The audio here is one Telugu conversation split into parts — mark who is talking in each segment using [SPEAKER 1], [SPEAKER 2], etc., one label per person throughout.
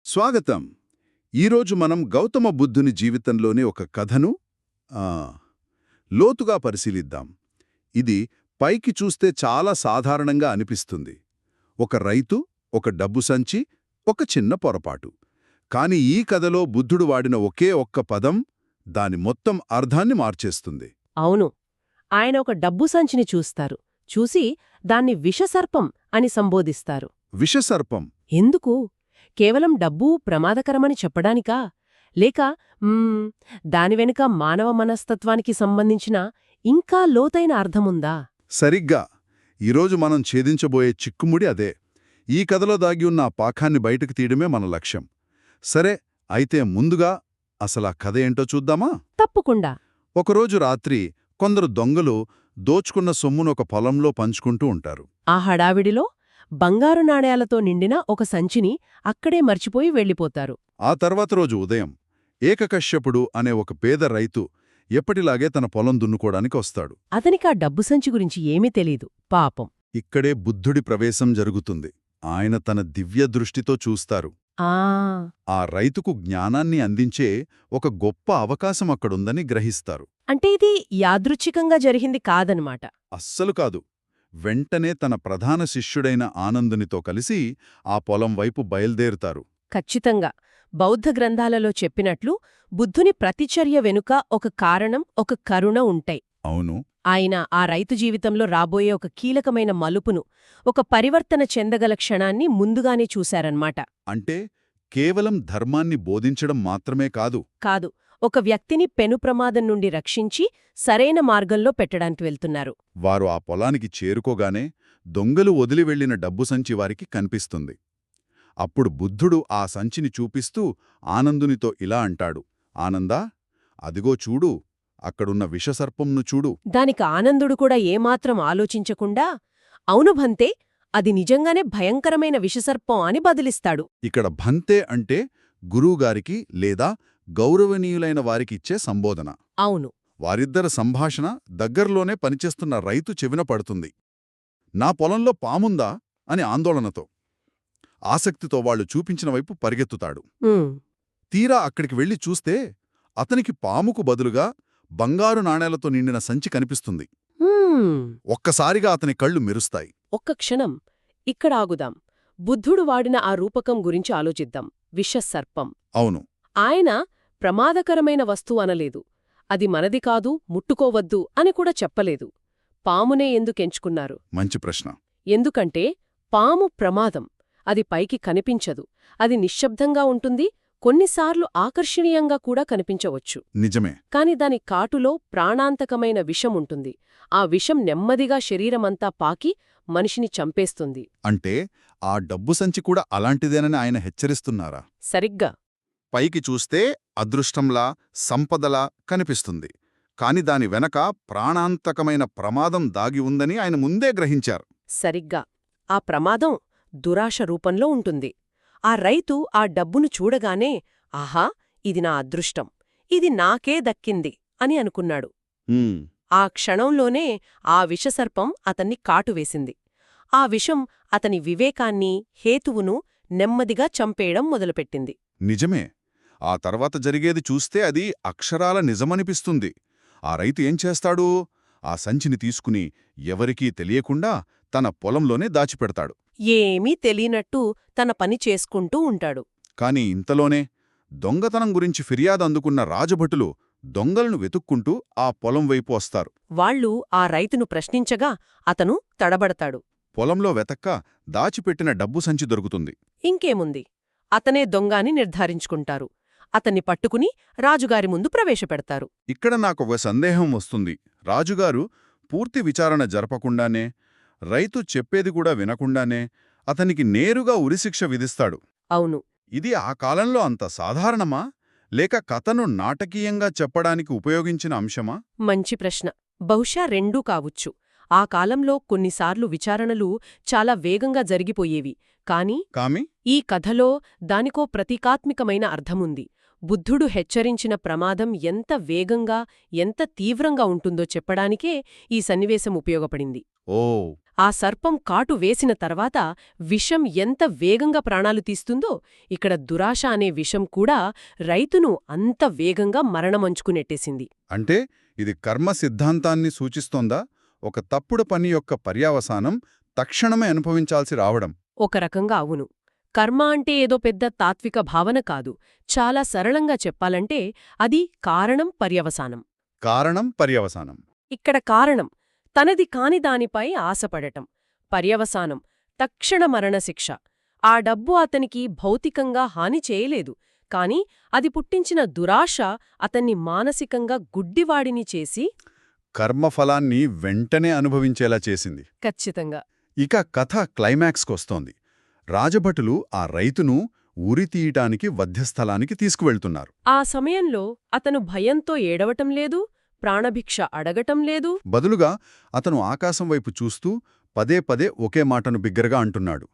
[SPEAKER 1] స్వాగతం. ఈరోజు మనం గౌతమ బుద్ధుని జీవితంలోని ఒక కథను ఆ, లోతుగా పరిశీలిద్దాం. ఇది పైకి చూస్తే చాలా సాధారణంగా అనిపిస్తుంది. ఒక రైతు, ఒక డబ్బు సంచి, ఒక చిన్న పొరపాటు. కాని ఈ కథలో బుద్ధుడు వాడిన ఒకే ఒక్క పదం దాని మొత్తం అర్థాన్ని మార్చేస్తుంది.
[SPEAKER 2] అవును. ఆయన ఒక డబ్బు సంచిని చూస్తారు. చూసి దాన్ని విషసర్పం అని సంబోధిస్తారు.
[SPEAKER 1] విషసర్పం.
[SPEAKER 2] ఎందుకు? కేవలం డబ్బు ప్రమాదకరమని చెప్పడానికా? లేక దాని వెనుక మానవ మనస్తత్వానికి సంబంధించిన ఇంకా లోతైన అర్థముందా?
[SPEAKER 1] సరిగ్గా ఈరోజు మనం ఛేదించబోయే చిక్కుముడి అదే. ఈ కథలో దాగి ఉన్న ఆ పాఖాన్ని బయటకు తీయడమే మన లక్ష్యం. సరే, అయితే ముందుగా అసలా కథ ఏంటో చూద్దామా?
[SPEAKER 2] తప్పకుండా.
[SPEAKER 1] ఒకరోజు రాత్రి కొందరు దొంగలు దోచుకున్న సొమ్మును ఒక పొలంలో పంచుకుంటూ ఉంటారు.
[SPEAKER 2] ఆ హడావిడిలో బంగారు నాణేలతో నిండిన ఒక సంచిని అక్కడే మర్చిపోయి వెళ్ళిపోతారు.
[SPEAKER 1] ఆ తర్వాత రోజు ఉదయం ఏకకశ్యపుడు అనే ఒక పేద రైతు ఎప్పటిలాగే తన పొలం దున్నుకోవడానికి వస్తాడు.
[SPEAKER 2] అతనికా డబ్బు సంచి గురించి ఏమీ తెలీదు. పాపం.
[SPEAKER 1] ఇక్కడే బుద్ధుడి ప్రవేశం జరుగుతుంది. ఆయన తన దివ్య దృష్టితో చూస్తారు.
[SPEAKER 2] ఆ
[SPEAKER 1] ఆ రైతుకు జ్ఞానాన్ని అందించే ఒక గొప్ప అవకాశం అక్కడుందని గ్రహిస్తారు.
[SPEAKER 2] అంటే ఇది యాదృచ్ఛికంగా జరిగింది కాదనమాట.
[SPEAKER 1] అస్సలు కాదు. వెంటనే తన ప్రధాన శిష్యుడైన ఆనందునితో కలిసి ఆ పొలం వైపు బయల్దేరుతారు.
[SPEAKER 2] ఖచ్చితంగా. బౌద్ధ గ్రంథాలలో చెప్పినట్లు బుద్ధుని ప్రతిచర్య వెనుక ఒక కారణం, ఒక కరుణ ఉంటాయి.
[SPEAKER 1] అవును.
[SPEAKER 2] ఆయన ఆ రైతు జీవితంలో రాబోయే ఒక కీలకమైన మలుపును, ఒక పరివర్తన చెందగల క్షణాన్ని ముందుగానే చూశారన్మాట.
[SPEAKER 1] అంటే కేవలం ధర్మాన్ని బోధించడం మాత్రమే కాదు.
[SPEAKER 2] కాదు, ఒక వ్యక్తిని పెను ప్రమాదం నుండి రక్షించి సరైన మార్గంలో పెట్టడానికి వెళ్తున్నారు.
[SPEAKER 1] వారు ఆ పొలానికి చేరుకోగానే దొంగలు వదిలి వెళ్లిన డబ్బు సంచి వారికి కనిపిస్తుంది. అప్పుడు బుద్ధుడు ఆ సంచిని చూపిస్తూ ఆనందునితో ఇలా అంటాడు, ఆనందా, అదిగో చూడు, అక్కడున్న విషసర్పంను చూడు.
[SPEAKER 2] దానికి ఆనందుడు కూడా ఏమాత్రం ఆలోచించకుండా, అవును భంతే, అది నిజంగానే భయంకరమైన విషసర్పం అని బదిలిస్తాడు.
[SPEAKER 1] ఇక్కడ భంతే అంటే గురువుగారికి లేదా గౌరవనీయులైన వారికిచ్చే సంబోధన.
[SPEAKER 2] అవును.
[SPEAKER 1] వారిద్దరి సంభాషణ దగ్గర్లోనే పనిచేస్తున్న రైతు చెవిన పడుతుంది. నా పొలంలో పాముందా అని ఆందోళనతో, ఆసక్తితో వాళ్లు చూపించిన వైపు పరిగెత్తుతాడు. తీరా అక్కడికి వెళ్లి చూస్తే అతనికి పాముకు బదులుగా బంగారు నాణేలతో నిండిన సంచి కనిపిస్తుంది. ఒక్కసారిగా అతని కళ్ళు మెరుస్తాయి.
[SPEAKER 2] ఒక్క క్షణం ఇక్కడ ఆగుదాం. బుద్ధుడు వాడిన ఆ రూపకం గురించి ఆలోచిద్దాం. విషసర్పం.
[SPEAKER 1] అవును.
[SPEAKER 2] ఆయన ప్రమాదకరమైన వస్తువు అనలేదు. అది మనది కాదు, ముట్టుకోవద్దు అని కూడా చెప్పలేదు. పామునే ఎందుకెంచుకున్నారు?
[SPEAKER 1] మంచి ప్రశ్న.
[SPEAKER 2] ఎందుకంటే పాము ప్రమాదం. అది పైకి కనిపించదు. అది నిశ్శబ్దంగా ఉంటుంది, కొన్నిసార్లు ఆకర్షణీయంగా కూడా కనిపించవచ్చు.
[SPEAKER 1] నిజమే.
[SPEAKER 2] కాని దాని కాటులో ప్రాణాంతకమైన విషం ఉంటుంది. ఆ విషం నెమ్మదిగా శరీరమంతా పాకి మనిషిని చంపేస్తుంది.
[SPEAKER 1] అంటే ఆ డబ్బు సంచి కూడా అలాంటిదేనని ఆయన హెచ్చరిస్తున్నారా?
[SPEAKER 2] సరిగ్గా.
[SPEAKER 1] పైకి చూస్తే అదృష్టంలా, సంపదలా కనిపిస్తుంది. కాని దాని వెనక ప్రాణాంతకమైన ప్రమాదం దాగి ఉందని ఆయన ముందే గ్రహించారు.
[SPEAKER 2] సరిగ్గా. ఆ ప్రమాదం దురాశ రూపంలో ఉంటుంది. ఆ రైతు ఆ డబ్బును చూడగానే, ఆహా, ఇది నా అదృష్టం, ఇది నాకే దక్కింది అని అనుకున్నాడు. ఆ క్షణంలోనే ఆ విషసర్పం అతన్ని కాటువేసింది. ఆ విషం అతని వివేకాన్ని, హేతువును నెమ్మదిగా చంపేయడం మొదలుపెట్టింది.
[SPEAKER 1] నిజమే. ఆ తర్వాత జరిగేది చూస్తే అది అక్షరాల నిజమనిపిస్తుంది. ఆ రైతు ఏం చేస్తాడు? ఆ సంచిని తీసుకుని ఎవరికీ తెలియకుండా తన పొలంలోనే దాచిపెడతాడు.
[SPEAKER 2] ఏమీ తెలియనట్టు తన పని చేసుకుంటూ ఉంటాడు.
[SPEAKER 1] కాని ఇంతలోనే దొంగతనం గురించి ఫిర్యాదు అందుకున్న రాజభటులు దొంగలను వెతుక్కుంటూ ఆ పొలం వైపు వస్తారు.
[SPEAKER 2] వాళ్ళు ఆ రైతును ప్రశ్నించగా అతను తడబడతాడు.
[SPEAKER 1] పొలంలో వెతక్క దాచిపెట్టిన డబ్బు సంచి దొరుకుతుంది.
[SPEAKER 2] ఇంకేముంది, అతనే దొంగాని నిర్ధారించుకుంటారు. అతన్ని పట్టుకుని రాజుగారి ముందు ప్రవేశపెడతారు.
[SPEAKER 1] ఇక్కడ నాకొక సందేహం వస్తుంది. రాజుగారు పూర్తి విచారణ జరపకుండానే, రైతు చెప్పేది కూడా వినకుండానే అతనికి నేరుగా ఉరిశిక్ష విధిస్తాడు.
[SPEAKER 2] అవును.
[SPEAKER 1] ఇది ఆ కాలంలో అంత సాధారణమా, లేక కథను నాటకీయంగా చెప్పడానికి ఉపయోగించిన అంశమా?
[SPEAKER 2] మంచి ప్రశ్న. బహుశా రెండూ కావచ్చు. ఆ కాలంలో కొన్నిసార్లు విచారణలు చాలా వేగంగా జరిగిపోయేవి. కాని ఈ కథలో దానికో ప్రతీకాత్మికమైన అర్థముంది. బుద్ధుడు హెచ్చరించిన ప్రమాదం ఎంత వేగంగా, ఎంత తీవ్రంగా ఉంటుందో చెప్పడానికే ఈ సన్నివేశం ఉపయోగపడింది.
[SPEAKER 1] ఓ.
[SPEAKER 2] ఆ సర్పం కాటు వేసిన తర్వాత విషం ఎంత వేగంగా ప్రాణాలు తీస్తుందో ఇక్కడ దురాశ అనే విషం కూడా రైతును అంత వేగంగా మరణమంచుకునెట్టేసింది.
[SPEAKER 1] అంటే ఇది కర్మ సిద్ధాంతాన్ని సూచిస్తోందా? ఒక తప్పుడు పని యొక్క పర్యవసానం తక్షణమే అనుభవించాల్సి రావడం.
[SPEAKER 2] ఒక రకంగా అవును. కర్మ అంటే ఏదో పెద్ద తాత్విక భావన కాదు. చాలా సరళంగా చెప్పాలంటే అది కారణం పర్యవసానం.
[SPEAKER 1] కారణం పర్యవసానం.
[SPEAKER 2] ఇక్కడ కారణం తనది కాని దానిపై ఆశపడటం, పర్యవసానం తక్షణ మరణశిక్ష. ఆ డబ్బు అతనికి భౌతికంగా హాని చేయలేదు, కాని అది పుట్టించిన దురాశ అతన్ని మానసికంగా గుడ్డివాడిని చేసి
[SPEAKER 1] కర్మఫలాన్ని వెంటనే అనుభవించేలా చేసింది.
[SPEAKER 2] ఖచ్చితంగా
[SPEAKER 1] ఇక కథ క్లైమాక్స్కొస్తోంది. రాజభటులు ఆ రైతును ఉరితీయటానికి వధ్యస్థలానికి తీసుకువెళ్తున్నారు.
[SPEAKER 2] ఆ సమయంలో అతను భయంతో ఏడవటం లేదు, ప్రాణభిక్ష అడగటం లేదు.
[SPEAKER 1] బదులుగా అతను ఆకాశం వైపు చూస్తూ పదే పదే ఒకే మాటను బిగ్గరగా అంటున్నాడు.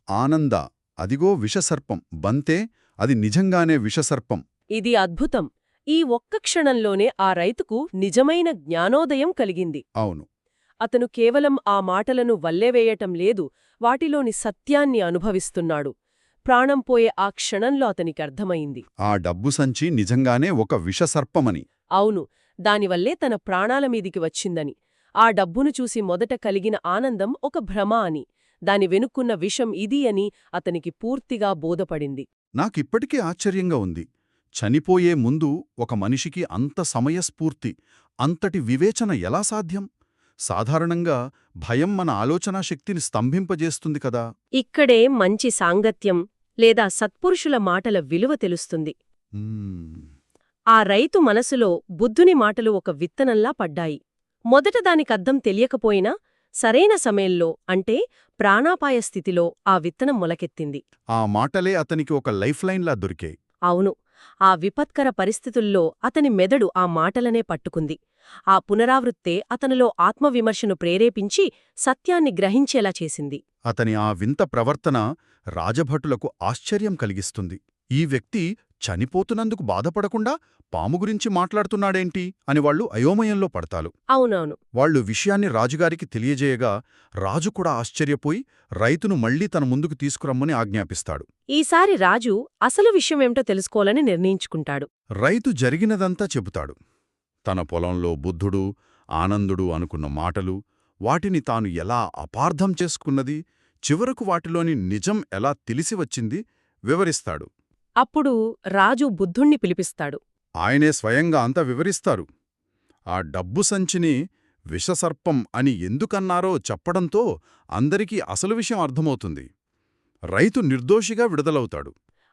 [SPEAKER 1] ఆనంద, అదిగో విషసర్పం, బంతే, అది నిజంగానే విషసర్పం.
[SPEAKER 2] ఇది అద్భుతం. ఈ ఒక్క క్షణంలోనే ఆ రైతుకు నిజమైన జ్ఞానోదయం కలిగింది.
[SPEAKER 1] అవును.
[SPEAKER 2] అతను కేవలం ఆ మాటలను వల్లెవేయటం లేదు, వాటిలోని సత్యాన్ని అనుభవిస్తున్నాడు. ప్రాణం పోయే ఆ క్షణంలో అతనికర్థమైంది,
[SPEAKER 1] ఆ డబ్బు సంచి నిజంగానే ఒక విషసర్పమని.
[SPEAKER 2] అవును, దానివల్లే తన ప్రాణాలమీదికి వచ్చిందని. ఆ డబ్బును చూసి మొదట కలిగిన ఆనందం ఒక భ్రమ అని, దాని వెనుక్కున్న విషం ఇది అని అతనికి పూర్తిగా బోధపడింది.
[SPEAKER 1] నాకిప్పటికీ ఆశ్చర్యంగా ఉంది. చనిపోయే ముందు ఒక మనిషికి అంత సమయస్ఫూర్తి, అంతటి వివేచన ఎలా సాధ్యం? సాధారణంగా భయం మన ఆలోచనా శక్తిని స్తంభింపజేస్తుంది కదా.
[SPEAKER 2] ఇక్కడే మంచి సాంగత్యం లేదా సత్పురుషుల మాటల విలువ తెలుస్తుంది. ఆ రైతు మనసులో బుద్ధుని మాటలు ఒక విత్తనంలా పడ్డాయి. మొదట దానికర్థం తెలియకపోయినా సరైన సమయంలో, అంటే ప్రాణాపాయ స్థితిలో ఆ విత్తనం మొలకెత్తింది.
[SPEAKER 1] ఆ మాటలే అతనికి ఒక లైఫ్ లైన్లా దొరికాయి.
[SPEAKER 2] అవును, ఆ విపత్కర పరిస్థితుల్లో అతని మెదడు ఆ మాటలనే పట్టుకుంది. ఆ పునరావృత్తే అతనిలో ఆత్మవిమర్శను ప్రేరేపించి సత్యాన్ని గ్రహించేలా చేసింది.
[SPEAKER 1] అతని ఆ వింత ప్రవర్తన రాజభటులకు ఆశ్చర్యం కలిగిస్తుంది. ఈ వ్యక్తి చనిపోతున్నందుకు బాధపడకుండా పాము గురించి మాట్లాడుతున్నాడేంటి అని వాళ్లు అయోమయంలో పడతారు.
[SPEAKER 2] అవునవును.
[SPEAKER 1] వాళ్లు విషయాన్ని రాజుగారికి తెలియజేయగా రాజు కూడా ఆశ్చర్యపోయి రైతును మళ్లీ తన ముందుకు తీసుకురమ్మని ఆజ్ఞాపిస్తాడు.
[SPEAKER 2] ఈసారి రాజు అసలు విషయమేమిటో తెలుసుకోవాలని నిర్ణయించుకుంటాడు.
[SPEAKER 1] రైతు జరిగినదంతా చెబుతాడు. తన పొలంలో బుద్ధుడు, ఆనందుడు అనుకున్న మాటలు, వాటిని తాను ఎలా అపార్థం చేసుకున్నది, చివరకు వాటిలోని నిజం ఎలా తెలిసివచ్చింది వివరిస్తాడు.
[SPEAKER 2] అప్పుడు రాజు బుద్ధుణ్ణి పిలిపిస్తాడు.
[SPEAKER 1] ఆయనే స్వయంగా అంతా వివరిస్తారు. ఆ డబ్బు సంచిని విషసర్పం అని ఎందుకన్నారో చెప్పడంతో అందరికీ అసలు విషయం అర్థమవుతుంది. రైతు నిర్దోషిగా విడుదలవుతాడు.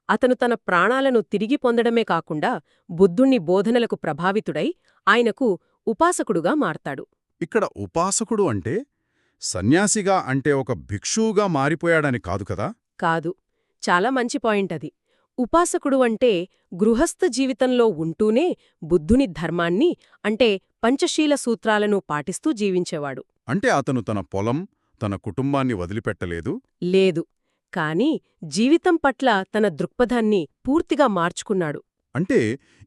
[SPEAKER 2] అతను తన ప్రాణాలను తిరిగి పొందడమే కాకుండా బుద్ధుణ్ణి బోధనలకు ప్రభావితుడై ఆయనకు ఉపాసకుడుగా మారతాడు.
[SPEAKER 1] ఇక్కడ ఉపాసకుడు అంటే సన్యాసిగా అంటే ఒక భిక్షువుగా మారిపోయాడని కాదు కదా.
[SPEAKER 2] కాదు, చాలా మంచి పాయింట్ అది. ఉపాసకుడు అంటే గృహస్థ జీవితంలో ఉంటూనే బుద్ధుని ధర్మాన్ని, అంటే పంచశీల సూత్రాలను పాటిస్తూ జీవించేవాడు.
[SPEAKER 1] అంటే అతను తన పొలం, తన కుటుంబాన్ని వదిలిపెట్టలేదు.
[SPEAKER 2] లేదు, కాని జీవితం పట్ల తన దృక్పథాన్ని పూర్తిగా మార్చుకున్నాడు.
[SPEAKER 1] అంటే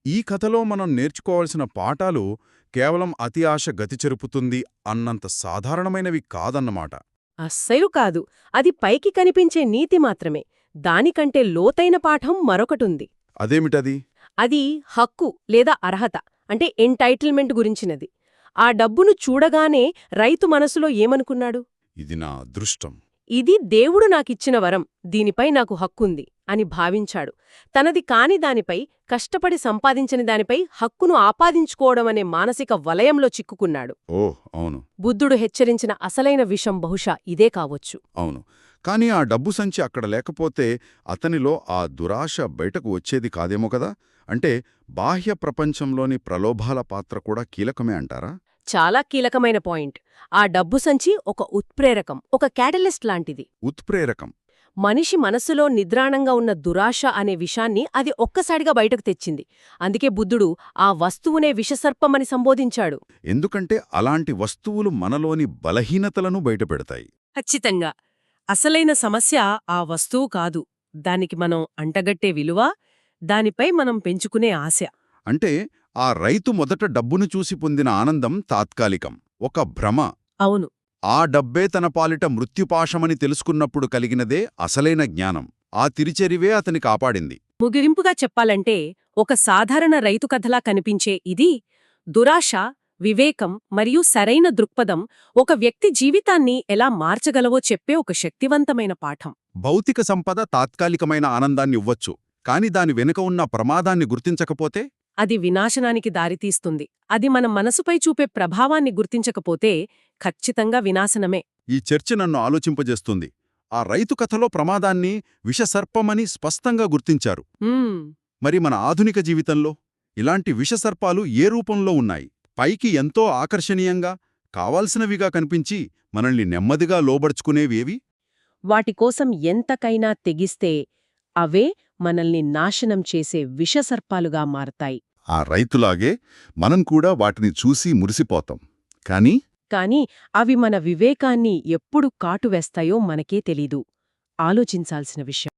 [SPEAKER 1] ఈ కథలో మనం నేర్చుకోవాల్సిన పాఠాలు కేవలం అతి ఆశ గతి చెరుపుతుంది అన్నంత సాధారణమైనవి కాదన్నమాట.
[SPEAKER 2] అస్సలు కాదు. అది పైకి కనిపించే నీతి మాత్రమే. దానికంటే లోతైన పాఠం మరొకటుంది.
[SPEAKER 1] అదేమిటది?
[SPEAKER 2] అది హక్కు లేదా అర్హత, అంటే ఎంటైటిల్మెంట్ గురించినది. ఆ డబ్బును చూడగానే రైతు మనసులో ఏమనుకున్నాడు?
[SPEAKER 1] ఇది నా అదృష్టం,
[SPEAKER 2] ఇది దేవుడు నాకిచ్చిన వరం, దీనిపై నాకు హక్కుంది అని భావించాడు. తనది కాని దానిపై, కష్టపడి సంపాదించని దానిపై హక్కును ఆపాదించుకోవడమనే మానసిక వలయంలో చిక్కుకున్నాడు.
[SPEAKER 1] ఓహ్ అవును.
[SPEAKER 2] బుద్ధుడు హెచ్చరించిన అసలైన విషం బహుశా ఇదే కావచ్చు.
[SPEAKER 1] అవును. కాని ఆ డబ్బు సంచి అక్కడ లేకపోతే అతనిలో ఆ దురాశ బయటకు వచ్చేది కాదేమో కదా. అంటే బాహ్య ప్రపంచంలోని ప్రలోభాల పాత్ర కూడా కీలకమే అంటారా?
[SPEAKER 2] చాలా కీలకమైన పాయింట్. ఆ డబ్బు సంచి ఒక ఉత్ప్రేరకం, ఒక క్యాటలిస్ట్ లాంటిది.
[SPEAKER 1] ఉత్ప్రేరకం.
[SPEAKER 2] మనిషి మనస్సులో నిద్రాణంగా ఉన్న దురాశ అనే విషాన్ని అది ఒక్కసారిగా బయటకు తెచ్చింది. అందుకే బుద్ధుడు ఆ వస్తువునే విషసర్పమని సంబోధించాడు.
[SPEAKER 1] ఎందుకంటే అలాంటి వస్తువులు మనలోని బలహీనతలను బయటపెడతాయి.
[SPEAKER 2] ఖచ్చితంగా. అసలైన సమస్య ఆ వస్తువు కాదు, దానికి మనం అంటగట్టే విలువ, దానిపై మనం పెంచుకునే ఆశ.
[SPEAKER 1] అంటే ఆ రైతు మొదట డబ్బును చూసి పొందిన ఆనందం తాత్కాలికం, ఒక భ్రమ.
[SPEAKER 2] అవును.
[SPEAKER 1] ఆ డబ్బే తన పాలిట మృత్యుపాశమని తెలుసుకున్నప్పుడు కలిగినదే అసలైన జ్ఞానం. ఆ తిరిచెరివే అతని కాపాడింది.
[SPEAKER 2] ముగింపుగా చెప్పాలంటే ఒక సాధారణ రైతు కథలా కనిపించే ఇది దురాశ, వివేకం మరియు సరైన దృక్పథం ఒక వ్యక్తి జీవితాన్ని ఎలా మార్చగలవో చెప్పే ఒక శక్తివంతమైన పాఠం.
[SPEAKER 1] భౌతిక సంపద తాత్కాలికమైన ఆనందాన్ని ఇవ్వొచ్చు, కాని దాని వెనుక ఉన్న ప్రమాదాన్ని గుర్తించకపోతే
[SPEAKER 2] అది వినాశనానికి దారితీస్తుంది. అది మన మనసుపై చూపే ప్రభావాన్ని గుర్తించకపోతే ఖచ్చితంగా వినాశనమే.
[SPEAKER 1] ఈ చర్చ నన్ను ఆలోచింపజేస్తుంది. ఆ రైతు కథలో ప్రమాదాన్ని విషసర్పమని స్పష్టంగా గుర్తించారు.
[SPEAKER 2] మ్మ్.
[SPEAKER 1] మరి మన ఆధునిక జీవితంలో ఇలాంటి విషసర్పాలు ఏ రూపంలో ఉన్నాయి? పైకి ఎంతో ఆకర్షణీయంగా, కావాల్సినవిగా కనిపించి మనల్ని నెమ్మదిగా లోబర్చుకునేవేవి?
[SPEAKER 2] వాటికోసం ఎంతకైనా తెగిస్తే అవే మనల్ని నాశనం చేసే విషసర్పాలుగా మారతాయి.
[SPEAKER 1] ఆ రైతులాగే మనం కూడా వాటిని చూసి మురిసిపోతాం.
[SPEAKER 2] కాని అవి మన వివేకాన్ని ఎప్పుడు కాటువేస్తాయో మనకే తెలీదు. ఆలోచించాల్సిన విషయం.